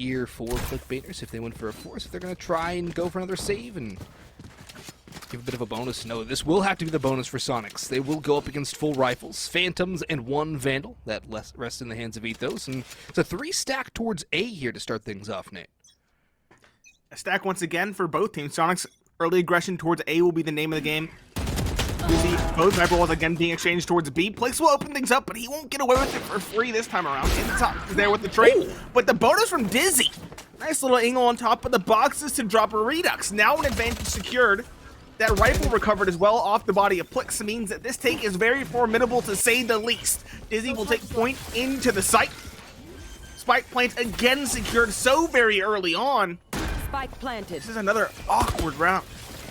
here for flickbaiters if they went for a force, if they're going to try and go for another save and give a bit of a bonus. No, this will have to be the bonus for Soniqs. They will go up against full rifles, phantoms, and 1 vandal. That rests in the hands of Ethos, and it's a 3-stack towards A here to start things off, Nate. A stack once again for both teams. Soniqs' early aggression towards A will be the name of the game. We see both sniper walls again being exchanged towards B. Plix will open things up, but he won't get away with it for free this time around. Intox is there with the trade, but the bonus from Dizzy. Nice little angle on top of the boxes to drop a Redux. Now an advantage secured. That rifle recovered as well off the body of Plix means that this take is very formidable to say the least. Dizzy will take point into the site. Spike plant again secured so very early on. Spike planted. This is another awkward round.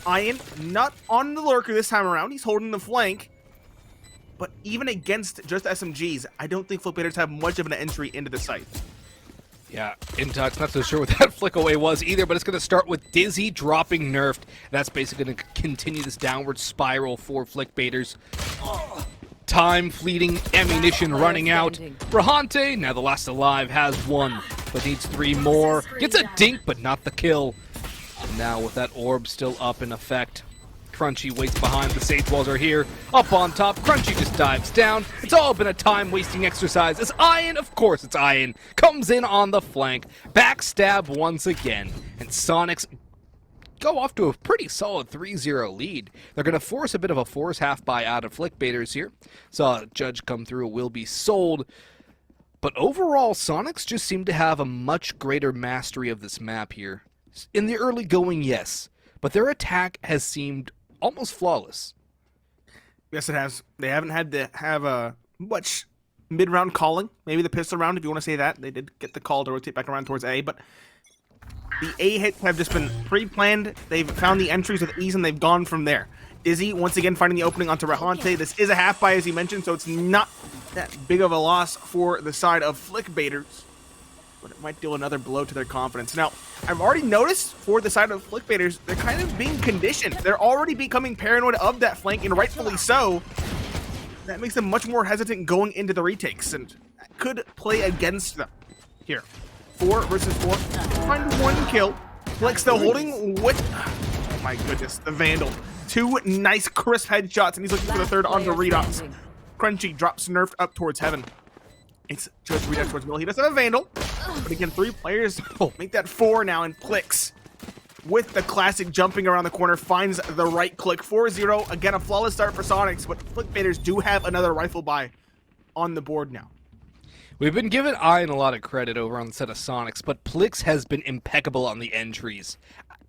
Ian not on the lurker this time around. He's holding the flank. But even against just SMGs, I don't think flickbaiters have much of an entry into the site. Yeah, Intox not so sure what that flick away was either, but it's going to start with Dizzy dropping nerfed. That's basically going to continue this downward spiral for flickbaiters. Time fleeting, ammunition running out. Rahante, now the last alive, has 1, but needs 3 more. Gets a dink, but not the kill. And now with that orb still up in effect, Crunchy waits behind. The Sage Walls are here. Up on top, Crunchy just dives down. It's all been a time-wasting exercise as Ian, of course it's Ian, comes in on the flank. Backstab once again. And Soniqs go off to a pretty solid 3-0 lead. They're going to force a bit of a force half-buy out of flickbaiters here. Saw a judge come through, will be sold. But overall, Soniqs just seem to have a much greater mastery of this map here. In the early going, yes, but their attack has seemed almost flawless. Yes, it has. They haven't had to have much mid-round calling. Maybe the pistol round, if you want to say that. They did get the call to rotate back around towards A, but the A hits have just been pre-planned. They've found the entries with ease, and they've gone from there. Dizzy, once again, finding the opening onto Rahante. This is a half-buy, as you mentioned, so it's not that big of a loss for the side of flickbaiters, but it might deal another blow to their confidence. Now, I've already noticed for the side of flickbaiters, they're kind of being conditioned. They're already becoming paranoid of that flank, and rightfully so. That makes them much more hesitant going into the retakes, and that could play against them. Here, 4 versus 4. Find 1 kill. Flick still holding with, oh my goodness, the Vandal. 2 nice crisp headshots, and he's looking for the third onto Redux. Crunchy drops nerfed up towards heaven. It's just Redux towards middle. He does have a Vandal, but again, 3 players make that 4 now, and Plix with the classic jumping around the corner finds the right click. 4-0, again, a flawless start for Soniqs, but flickbaiters do have another rifle buy on the board now. We've been giving Ian a lot of credit over on the set of Soniqs, but Plix has been impeccable on the entries.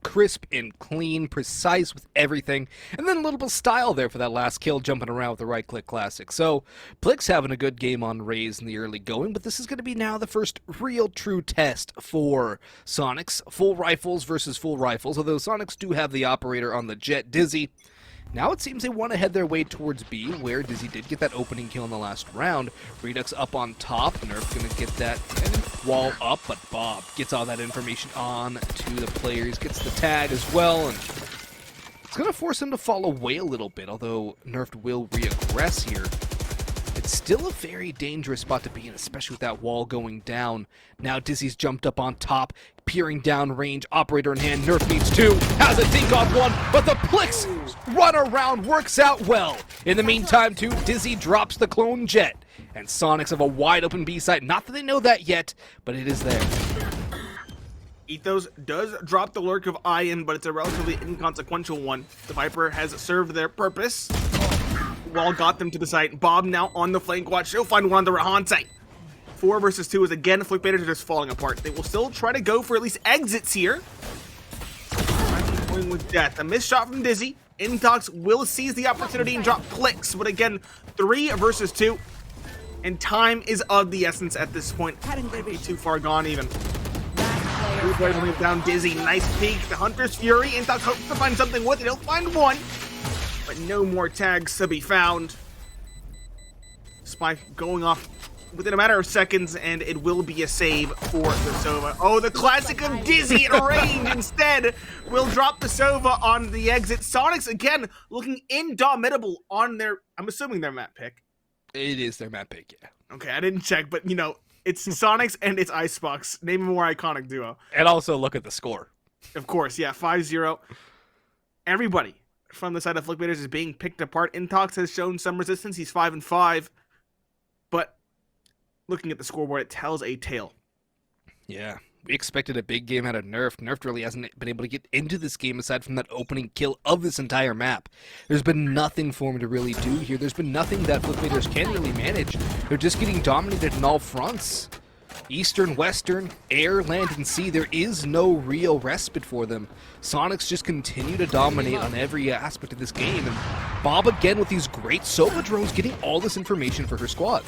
Crisp and clean, precise with everything, and then a little bit of style there for that last kill, jumping around with the right-click classic. So, Plix having a good game on Raze in the early going, but this is going to be now the first real true test for Soniqs. Full rifles versus full rifles, although Soniqs do have the operator on the jet, Dizzy. Now it seems they want to head their way towards B, where Dizzy did get that opening kill in the last round. Redux up on top. Nerf going to get that wall up, but Bob gets all that information on to the players, gets the tag as well, and it's going to force him to fall away a little bit, although Nerf will reaggress here. It's still a very dangerous spot to be in, especially with that wall going down. Now Dizzy's jumped up on top, peering down range, operator in hand. Nerf needs 2, has a dink on 1, but the Plix run around works out well. In the meantime, too, Dizzy drops the clone jet, and Soniqs have a wide open B site. Not that they know that yet, but it is there. Ethos does drop the lurk of Ian, but it's a relatively inconsequential one. The Viper has served their purpose. Wall got them to the site. Bob now on the flank watch. She'll find one on the Rahante. 4 versus 2 is again, flickbaiters are just falling apart. They will still try to go for at least exits here. Going with death. A missed shot from Dizzy. Intox will seize the opportunity and drop Plix, but again, 3 versus 2. And time is of the essence at this point. Might be too far gone even. 3 players will move down Dizzy. Nice peek. The Hunter's Fury. Intox hopes to find something with it. He'll find 1. But no more tags to be found. Spike going off within a matter of seconds, and it will be a save for the Sova. Oh, the classic of Dizzy at range instead will drop the Sova on the exit. Soniqs, again, looking indomitable on their, I'm assuming their map pick. It is their map pick, yeah. Okay, I didn't check, but, you know, It's Soniqs and it's Icebox. Name a more iconic duo. And also look at the score. Of course, yeah, 5-0. Everybody from the side of flickbaiters is being picked apart. Intox has shown some resistance. He's 5-5. But looking at the scoreboard, it tells a tale. Yeah, we expected a big game out of Nerf. Nerf really hasn't been able to get into this game aside from that opening kill of this entire map. There's been nothing for him to really do here. There's been nothing that flickbaiters can really manage. They're just getting dominated in all fronts. Eastern, Western, air, land, and sea. There is no real respite for them. Soniqs just continue to dominate on every aspect of this game. And Bob again with these great Sova drones getting all this information for her squad.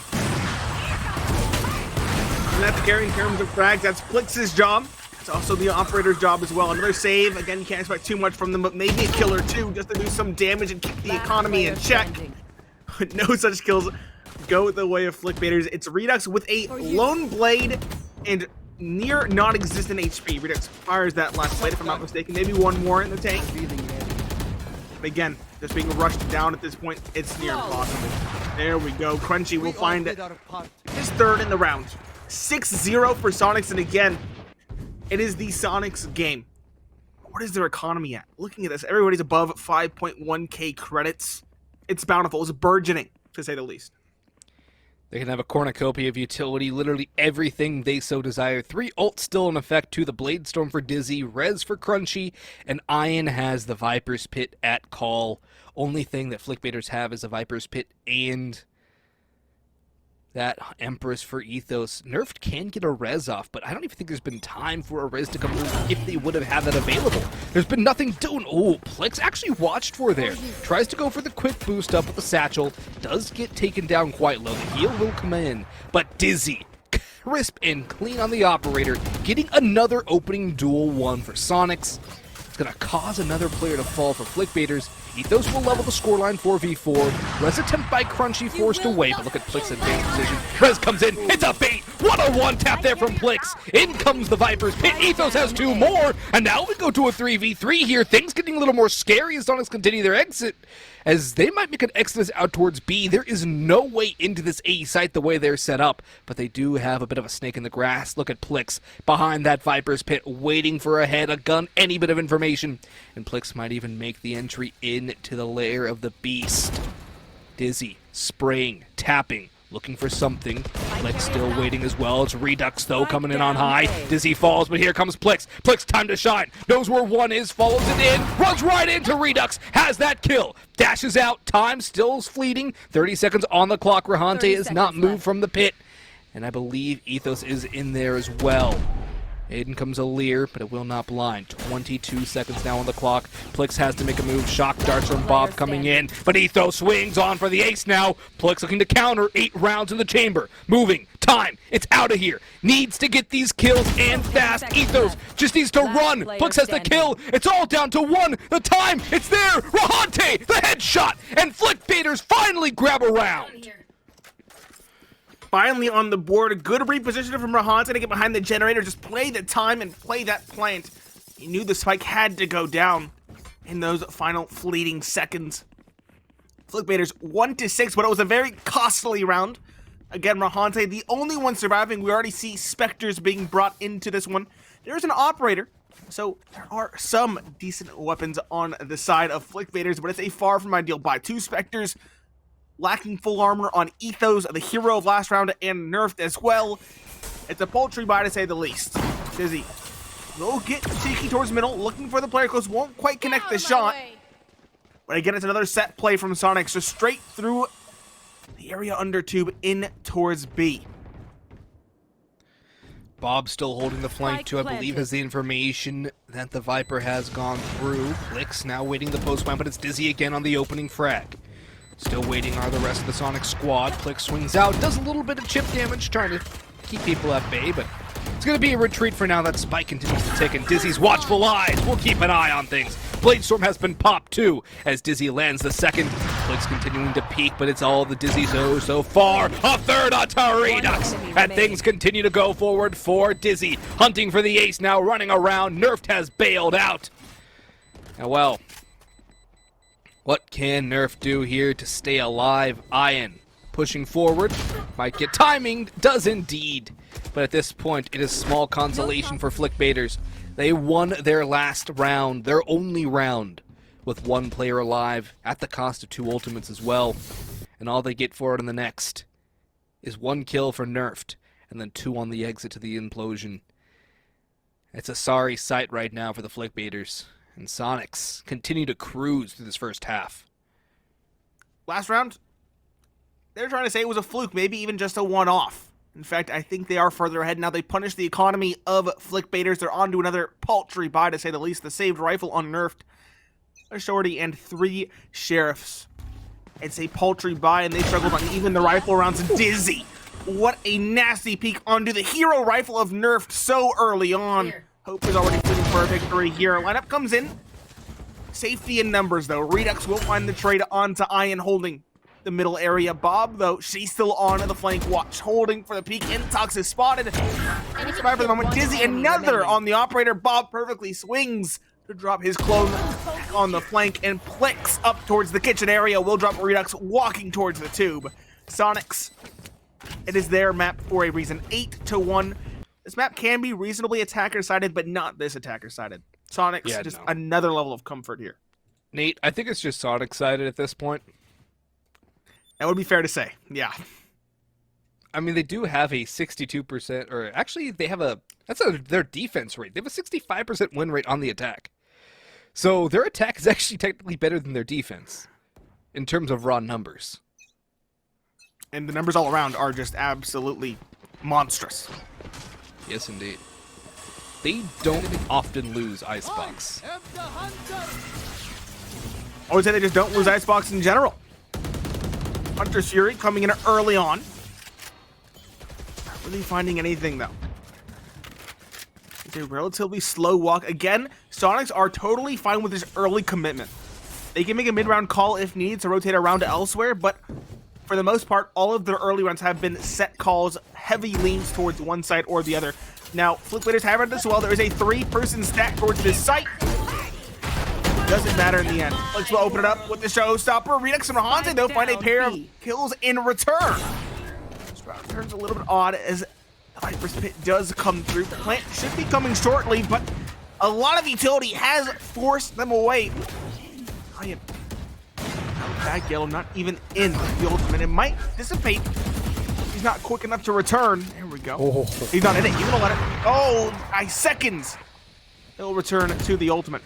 And that's scary in terms of frags. That's Flix's job. It's also the operator's job as well. Another save. Again, you can't expect too much from them, but maybe a kill or two just to do some damage and keep the economy in check. But no such kills go the way of flickbaiters. It's Redux with a lone blade and near non-existent HP. Redux fires that last blade, if I'm not mistaken. Maybe one more in the tank. But again, just being rushed down at this point, it's near impossible. There we go. Crunchy will find his third in the round. 6-0 for Soniqs, and again, it is the Soniqs game. What is their economy at? Looking at this, everybody's above 5.1k credits. It's bountiful. It's burgeoning, to say the least. They can have a cornucopia of utility, literally everything they so desire. 3 ults still in effect to the Blade Storm for Dizzy, Rez for Crunchy, and Ian has the Viper's Pit at call. Only thing that flickbaiters have is the Viper's Pit and that Empress for Ethos. Nerf can get a res off, but I don't even think there's been time for a res to come through if they would have had that available. There's been nothing doing. Oh, Plex actually watched for there. Tries to go for the quick boost up with the satchel. Does get taken down quite low. The heal will come in, but Dizzy, crisp and clean on the operator, getting another opening duel one for Soniqs. It's going to cause another player to fall for flickbaiters. Ethos will level the scoreline 4v4. Res attempt by Crunchy forced away, but look at Plix's advanced position. Res comes in, it's a bait! What a one-tap there from Plix! In comes the Viper's Pit, Ethos has 2 more, and now we go to a 3v3 here. Things getting a little more scary as Soniqs continue their exit, as they might make an exodus out towards B. There is no way into this A site the way they're set up, but they do have a bit of a snake in the grass. Look at Plix behind that Viper's Pit, waiting for a head, a gun, any bit of information, and Plix might even make the entry in to the lair of the beast. Dizzy, spraying, tapping, looking for something. Plix still waiting as well. It's Redux, though, coming in on high. Dizzy falls, but here comes Plix. Plix, time to shine. Knows where one is, follows it in, runs right into Redux, has that kill. Dashes out, time still is fleeting. 30 seconds on the clock. Rahante is not moved from the pit. And I believe Ethos is in there as well. Aiden comes a leer, but it will not blind. 22 seconds now on the clock. Plix has to make a move. Shock darts from Bob coming in, but Ethos swings on for the ace now. Plix looking to counter. 8 rounds in the chamber. Moving. Time. It's out of here. Needs to get these kills and fast. Ethos just needs to run. Plix has the kill. It's all down to 1. The time. It's there. Rahante, the headshot. And flickbaiters finally grab a round. Finally on the board, a good repositioning from Rahante to get behind the generator, just play the time and play that plant. He knew the spike had to go down in those final fleeting seconds. Flickbaiters 1-6, but it was a very costly round. Again, Rahante, the only one surviving. We already see Spectres being brought into this one. There's an operator, so there are some decent weapons on the side of Flickbaiters, but it's a far from ideal buy. 2 Spectres, lacking full armor on Ethos, the hero of last round, and nerfed as well. It's a paltry buy to say the least. Dizzy will get cheeky towards middle, looking for the player close, won't quite connect the shot. But again, it's another set play from Soniqs, just straight through the area under tube in towards B. Bob still holding the flank too, I believe, has the information that the Viper has gone through. Plix now waiting the post plant, but it's Dizzy again on the opening frag. Still waiting are the rest of the Sonic squad. Plix swings out, does a little bit of chip damage, trying to keep people at bay, but it's going to be a retreat for now. That spike continues to tick, and Dizzy's watchful eyes will keep an eye on things. Blade Storm has been popped too, as Dizzy lands the second. Plix continuing to peek, but it's all the Dizzy's so far. A third onto Redux, and things continue to go forward for Dizzy. Hunting for the ace now, running around. Nerfed has bailed out. Now, well, what can Nerf do here to stay alive? Ian pushing forward, might get timing, does indeed. But at this point, it is small consolation for flickbaiters. They won their last round, their only round, with one player alive, at the cost of 2 ultimates as well. And all they get for it in the next is 1 kill for Nerfed, and then 2 on the exit to the implosion. It's a sorry sight right now for the flickbaiters, and Soniqs continue to cruise through this first half. Last round, they're trying to say it was a fluke, maybe even just a one-off. In fact, I think they are further ahead now. They punished the economy of flickbaiters. They're on to another paltry buy, to say the least. The saved rifle unnerfed, a shorty, and 3 sheriffs. It's a paltry buy, and they struggled on even the rifle rounds. Dizzy, what a nasty peek onto the hero rifle of nerfed so early on. Hope is already feeling for a victory here. Lineup comes in. Safety in numbers, though. Redux will find the trade onto Ian, holding the middle area. Bob, though, she's still on the flank watch, holding for the peak. Intox is spotted. Survive for the moment. Dizzy, another on the operator. Bob perfectly swings to drop his clone on the flank and Plix up towards the kitchen area. Will drop Redux walking towards the tube. Soniqs, it is their map for a reason. 8-1. This map can be reasonably attacker-sided, but not this attacker-sided. Soniqs, another level of comfort here. Nate, I think it's just Sonic-sided at this point. That would be fair to say, yeah. I mean, they do have a 62%, or actually, they have their defense rate. They have a 65% win rate on the attack. So their attack is actually technically better than their defense in terms of raw numbers. And the numbers all around are just absolutely monstrous. Yes, indeed. They don't often lose Icebox. I would say they just don't lose Icebox in general. Hunter's Fury coming in early on. Not really finding anything, though. It's a relatively slow walk. Again, Soniqs are totally fine with this early commitment. They can make a mid-round call if needed to rotate around elsewhere, but for the most part, all of their early rounds have been set calls, heavy leans towards one side or the other. Now, flickbaiters have it as well. There is a 3-person stack towards this site. Doesn't matter in the end. Let's open it up with the showstopper. Redux and Hanze, they'll find a pair of kills in return. This round turns a little bit odd as the Viper's Pit does come through. The plant should be coming shortly, but a lot of utility has forced them away. Ryan, back yellow, not even in the ultimate. It might dissipate. He's not quick enough to return. There we go. Oh. He's not in it. He's gonna let it. Oh, seconds. He'll return to the ultimate.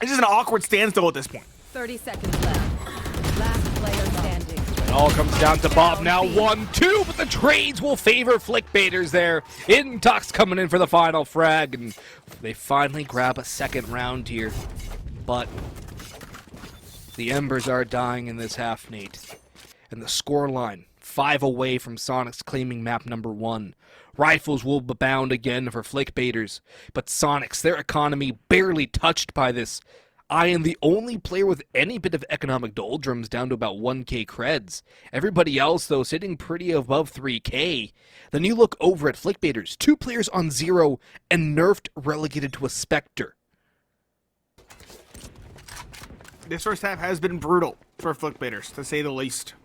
This is an awkward standstill at this point. 30 seconds left. Last player standing. It all comes down to Bob now. 1-2, but the trades will favor flickbaiters there. Intox coming in for the final frag, and they finally grab a second round here. But the embers are dying in this half, Nate. And the scoreline, 5 away from Soniqs claiming map number 1. Rifles will abound again for flickbaiters, but Soniqs, their economy barely touched by this. I am the only player with any bit of economic doldrums, down to about 1k creds. Everybody else, though, sitting pretty above 3k. Then you look over at flickbaiters, 2 players on 0, and nerfed relegated to a Spectre. This first half has been brutal for flickbaiters, to say the least.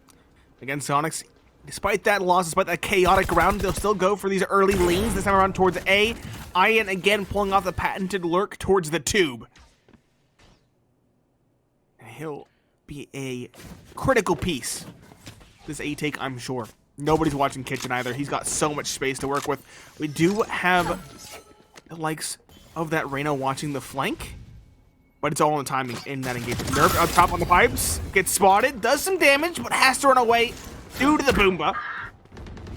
Against Soniqs, despite that loss, despite that chaotic round, they'll still go for these early leans, this time around towards A. Ian again pulling off the patented lurk towards the tube. He'll be a critical piece. This A take, I'm sure. Nobody's watching Kitchen either. He's got so much space to work with. We do have the likes of that Reyna watching the flank, but it's all in the timing in that engagement. Nerf up top on the pipes, gets spotted, does some damage, but has to run away due to the Boomba.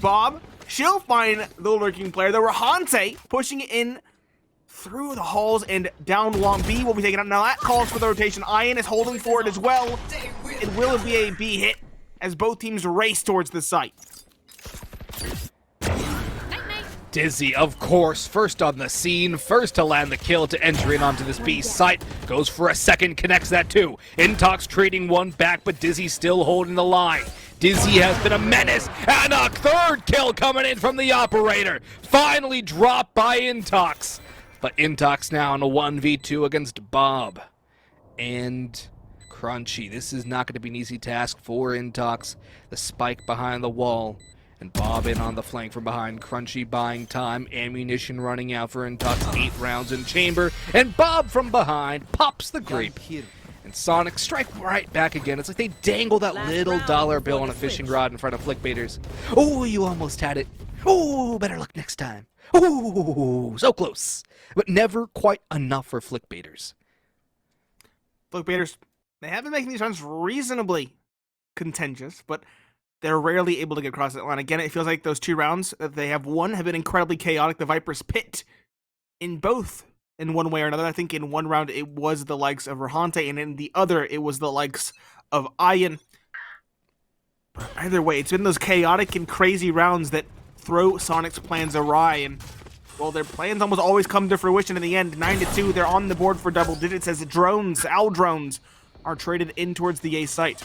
Bob, she'll find the lurking player. There were Hanze pushing in through the halls and down long. B will be taken out. Now that calls for the rotation. Ian is holding for it as well. It will be a B hit as both teams race towards the site. Dizzy, of course, first on the scene, first to land the kill to enter in onto this B site. Goes for a second, connects that too. Intox trading one back, but Dizzy still holding the line. Dizzy has been a menace, and a third kill coming in from the operator. Finally dropped by Intox. But Intox now in a 1v2 against Bob. And Crunchy. This is not going to be an easy task for Intox. The spike behind the wall. And Bob in on the flank from behind. Crunchy buying time. Ammunition running out for Intux. 8 rounds in chamber. And Bob from behind pops the grape. And Sonic strike right back again. It's like they dangle that little dollar bill on a fishing rod in front of flickbaiters. Oh, you almost had it. Oh, better luck next time. Oh, so close. But never quite enough for flickbaiters. Flickbaiters, they have been making these runs reasonably contentious, but they're rarely able to get across that line. Again, it feels like those 2 rounds that they have won have been incredibly chaotic. The Vipers pit in both in one way or another. I think in one round it was the likes of Rahante, and in the other it was the likes of Ian. But either way, it's been those chaotic and crazy rounds that throw Sonic's plans awry, and well, their plans almost always come to fruition in the end. 9-2, they're on the board for double digits as drones, owl drones, are traded in towards the A site.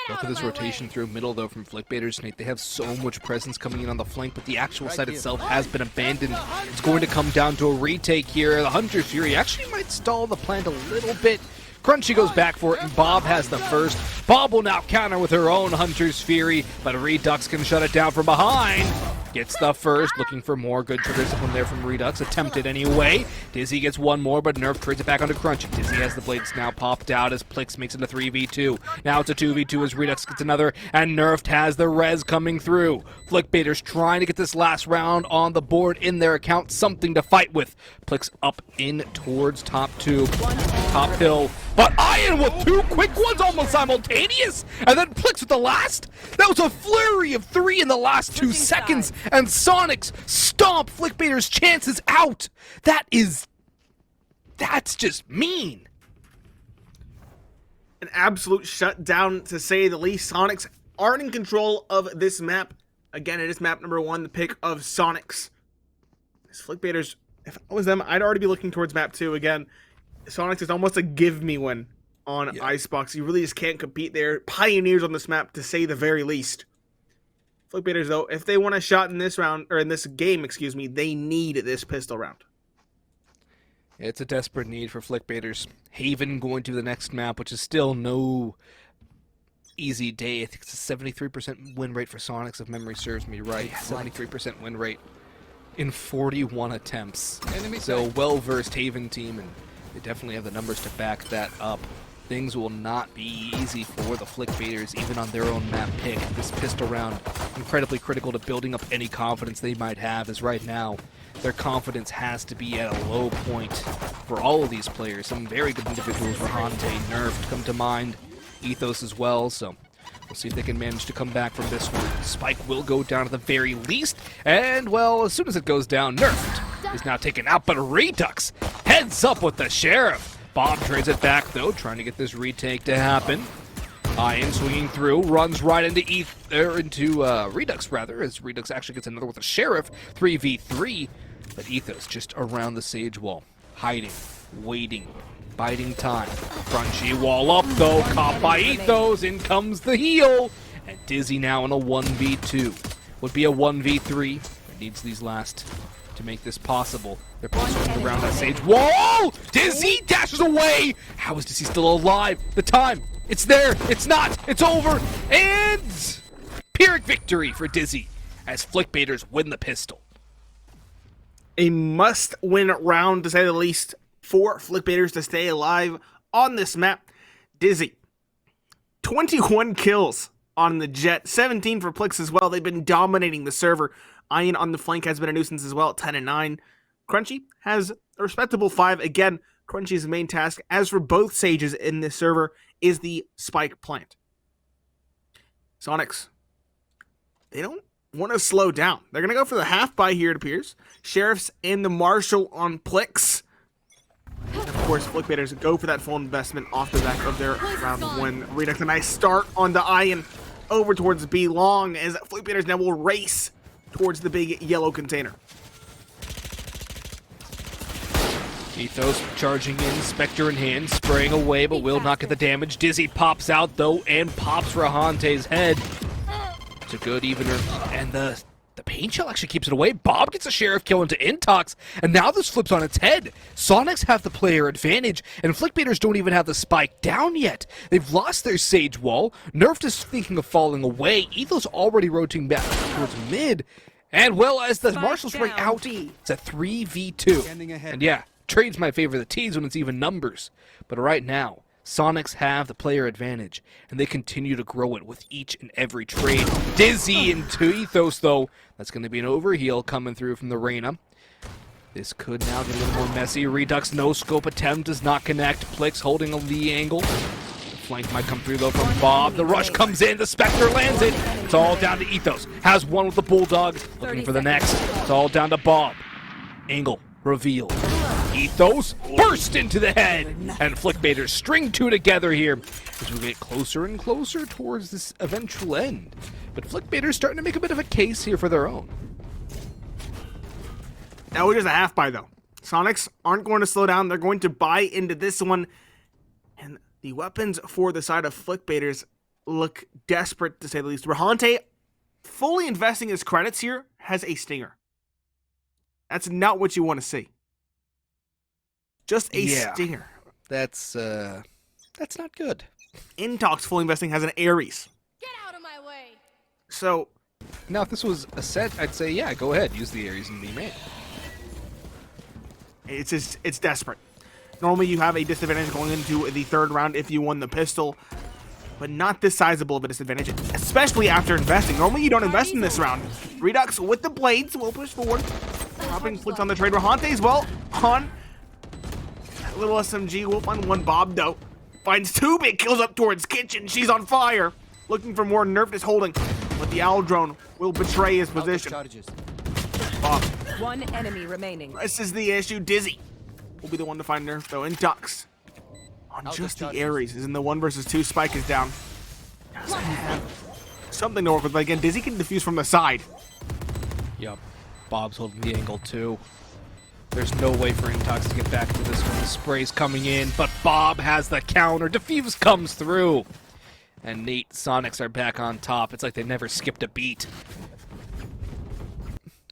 Look at this rotation through middle, though, from flickbaiters. Nate, they have so much presence coming in on the flank, but the actual site itself has been abandoned. It's going to come down to a retake here. The Hunter's Fury actually might stall the plant a little bit. Crunchy goes back for it, and Bob has the first. Bob will now counter with her own Hunter's Fury, but Redux can shut it down from behind. Gets the first, looking for more. Good trigger discipline there from Redux. Attempted anyway. Dizzy gets one more, but Nerf trades it back onto Crunchy. Dizzy has the blades now popped out as Plix makes it a 3v2. Now it's a 2v2 as Redux gets another, and Nerf has the res coming through. Flickbaiters trying to get this last round on the board in their account. Something to fight with. Plix up in towards top 2. Top hill. But Ian with 2 quick ones almost simultaneous! And then Plix with the last? That was a flurry of 3 in the last 2 seconds! And Soniqs stomp flickbaiters' chances out! That's just mean! An absolute shutdown, to say the least. Soniqs aren't in control of this map. Again, it is map number 1, the pick of Soniqs. As flickbaiters, if I was them, I'd already be looking towards map 2 again. Soniqs is almost a give me win on Icebox. You really just can't compete there. Pioneers on this map, to say the very least. Flickbaiters, though, if they want a shot in this round, or in this game, excuse me, they need this pistol round. It's a desperate need for flickbaiters. Haven going to the next map, which is still no easy day. I think it's a 73% win rate for Soniqs, if memory serves me right. 73% win rate in 41 attempts. So well-versed Haven team, and they definitely have the numbers to back that up. Things will not be easy for the flickbaiters, even on their own map pick. This pistol round, incredibly critical to building up any confidence they might have, as right now, their confidence has to be at a low point for all of these players. Some very good individuals, Rahante, Nerf come to mind, Ethos as well, so we'll see if they can manage to come back from this one. Spike will go down at the very least, and well, as soon as it goes down, Nerfed is now taken out, but Redux heads up with the Sheriff. Bob trades it back, though, trying to get this retake to happen. Ian swinging through, runs right into Redux, rather, as Redux actually gets another with a Sheriff, 3v3. But Ethos just around the Sage Wall, hiding, waiting, biding time. Crunchy wall up, though, caught by Ethos, in comes the heal. And Dizzy now in a 1v2. Would be a 1v3, it needs these last to make this possible. They're both circling around that Sage wall. Dizzy dashes away. How is Dizzy still alive? The time. It's there. It's not. It's over. And Pyrrhic victory for Dizzy as flickbaiters win the pistol. A must-win round, to say the least, for flickbaiters to stay alive on this map. Dizzy, 21 kills on the Jet, 17 for Plix as well. They've been dominating the server. Ian on the flank has been a nuisance as well, 10-9. Crunchy has a respectable 5. Again, Crunchy's main task, as for both Sages in this server, is the Spike plant. Soniqs, they don't want to slow down. They're going to go for the half buy here, it appears. Sheriffs and the Marshal on Plix. And of course, flickbaiters go for that full investment off the back of their round 1. Redux, a nice start on the Ian over towards B long, as flickbaiters now will race towards the big yellow container. Ethos charging in, Spectre in hand, spraying away, but will not get the damage. Dizzy pops out, though, and pops Rahante's head. It's a good evener, and the pain Paint Shell actually keeps it away. Bob gets a sheriff kill into Intox, and now this flips on its head. Soniqs have the player advantage, and flickbaiters don't even have the spike down yet. They've lost their Sage Wall. Nerfed is thinking of falling away. Etho's already rotating back towards mid. And well, as the Marshals ring out, it's a 3v2. And yeah, trade's my favorite of the teams when it's even numbers. But right now, Soniqs have the player advantage, and they continue to grow it with each and every trade. Dizzy into Ethos, though. That's going to be an overheal coming through from the Reyna. This could now get a little more messy. Redux no-scope attempt does not connect. Plix holding the angle. Flank might come through, though, from Bob. The rush comes in. The Spectre lands it. It's all down to Ethos. Has one with the Bulldog. Looking for the next. It's all down to Bob. Angle. Reveal. Ethos burst into the head, and flickbaiters string two together here as we get closer and closer towards this eventual end. But flickbaiters starting to make a bit of a case here for their own. Now it is a half buy though. Soniqs aren't going to slow down. They're going to buy into this one, and the weapons for the side of flickbaiters look desperate to say the least. Rahante, fully investing his credits here, has a stinger. That's not what you want to see. Just a stinger. That's not good. Intox fully investing has an Ares. Get out of my way. So Now, if this was a set, I'd say, yeah, go ahead, use the Ares and be man. it's desperate. Normally you have a disadvantage going into the third round if you won the pistol, but not this sizable of a disadvantage, especially after investing. Normally you don't invest in this round. Redux with the blades will push forward. Dropping flicks on the trade. Rahante as well on that little SMG. Will find one. Bob, though, finds two big kills up towards Kitchen. She's on fire. Looking for more. Nerf is holding, but the owl drone will betray his position. Bob. One enemy remaining. This is the issue. Dizzy will be the one to find Nerf, though. Intox on just the Ares is in the 1 versus 2. Spike is down. Doesn't have something to work with, but again, Dizzy can defuse from the side. Yup. Bob's holding the angle too. There's no way for Intox to get back into this one. The spray's coming in, but Bob has the counter. Defuse comes through. And Nate, Soniqs are back on top. It's like they never skipped a beat.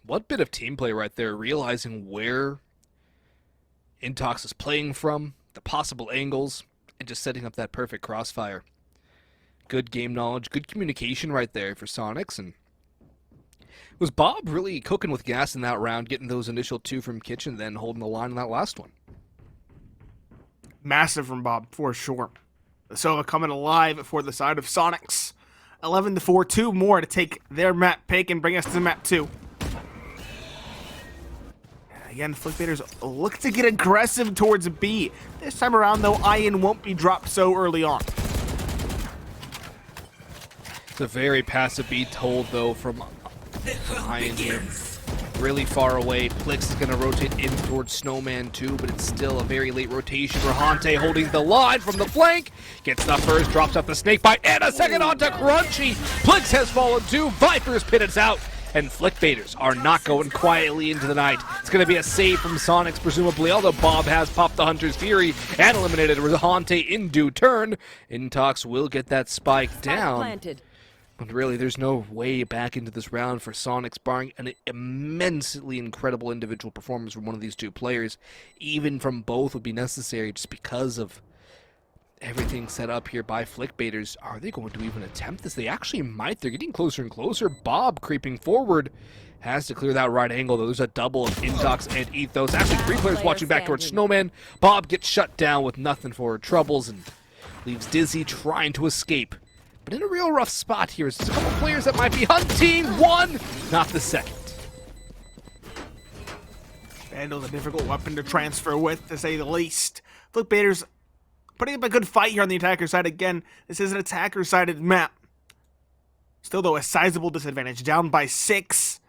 What bit of team play right there, realizing where Intox is playing from, the possible angles, and just setting up that perfect crossfire. Good game knowledge, good communication right there for Soniqs, and was Bob really cooking with gas in that round, getting those initial 2 from Kitchen, then holding the line in that last one? Massive from Bob, for sure. The Sova coming alive for the side of Soniqs. 11-4, 2 more to take their map pick and bring us to map 2. Again, the flickbaiters look to get aggressive towards B. This time around, though, Ian won't be dropped so early on. It's a very passive beat hold, though, from Ian here. Really far away. Plix is going to rotate in towards Snowman too, but it's still a very late rotation. Rahante holding the line from the flank. Gets the first, drops up the snake bite, and a second onto Crunchy. Plix has fallen too. Viper's pit is out. And flickbaiters are not going quietly into the night. It's going to be a save from Soniqs, presumably, although Bob has popped the Hunter's Fury and eliminated Rahante in due turn. Intox will get that spike down. Planted. But really, there's no way back into this round for Soniqs, barring an immensely incredible individual performance from one of these two players. Even from both would be necessary just because of everything set up here by flickbaiters. Are they going to even attempt this? They actually might. They're getting closer and closer. Bob creeping forward has to clear that right angle, though. There's a double of Intox and Ethos. Actually, 3 players watching back towards Snowman. Bob gets shut down with nothing for her troubles and leaves Dizzy trying to escape. But in a real rough spot here. There's a couple players that might be hunting. One, not the second. Vandal's a difficult weapon to transfer with, to say the least. Flickbaiters putting up a good fight here on the attacker side. Again, this is an attacker-sided map. Still, though, a sizable disadvantage. Down by 6.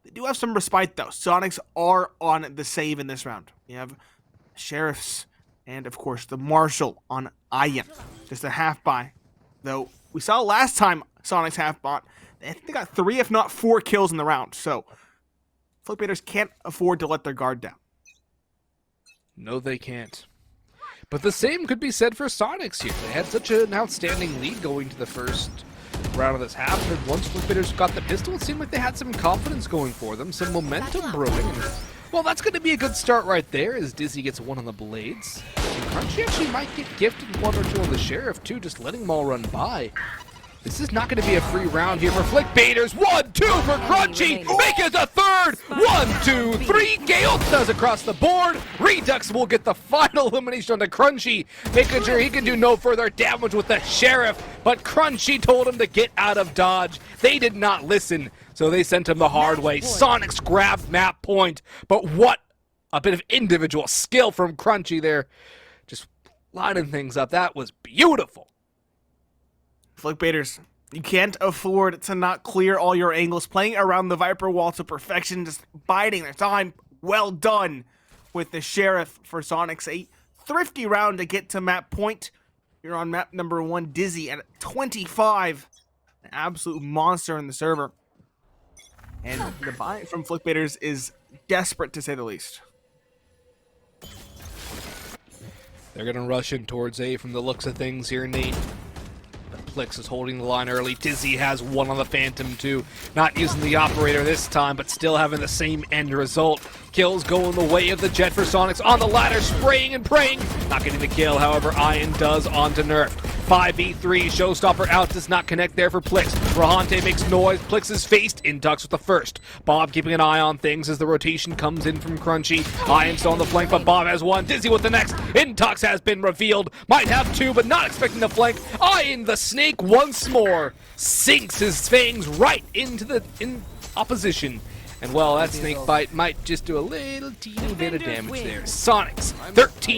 They do have some respite, though. Soniqs are on the save in this round. You have Sheriffs and, of course, the Marshal on Ian. Just a half buy, though. We saw last time Soniqs half bought. I think they got 3, if not 4 kills in the round. So, flickbaiters can't afford to let their guard down. No, they can't. But the same could be said for Soniqs here. They had such an outstanding lead going to the first round of this half. And then once flickbaiters got the pistol, it seemed like they had some confidence going for them, some momentum brewing. And, well, that's going to be a good start right there as Dizzy gets one on the blades. And Crunchy actually might get gifted one or two on the Sheriff, too, just letting them all run by. This is not going to be a free round here for flickbaiters. 1, 2 for Crunchy. Make it a third. 1, 2, 3. Gauntlet across the board. Redux will get the final elimination on the Crunchy, making sure he can do no further damage with the Sheriff. But Crunchy told him to get out of dodge. They did not listen, so they sent him the hard way. Soniqs grabbed map point, but what a bit of individual skill from Crunchy there. Just lining things up. That was beautiful. Flickbaiters, you can't afford to not clear all your angles. Playing around the Viper wall to perfection, just biding their time. Well done with the Sheriff for Soniqs. A thrifty round to get to map point. You're on map number 1, Dizzy at 25. An absolute monster in the server. And the buy from Flickbaiters is desperate to say the least. They're going to rush in towards A from the looks of things here, Nate. Plix is holding the line early. Dizzy has one on the Phantom too. Not using the operator this time, but still having the same end result. Kills going the way of the Jet for Soniqs on the ladder, spraying and praying. Not getting the kill, however, Iron does onto Nerf. 5v3, Showstopper out, does not connect there for Plix. Rahante makes noise, Plix is faced, Indux with the first. Bob keeping an eye on things as the rotation comes in from Crunchy. Iron still on the flank, but Bob has one. Dizzy with the next. Intox has been revealed. Might have two, but not expecting the flank. Iron the snake once more sinks his fangs right into the opposition. And well, that snake bite might just do a little teeny bit of damage there. Soniqs, 13.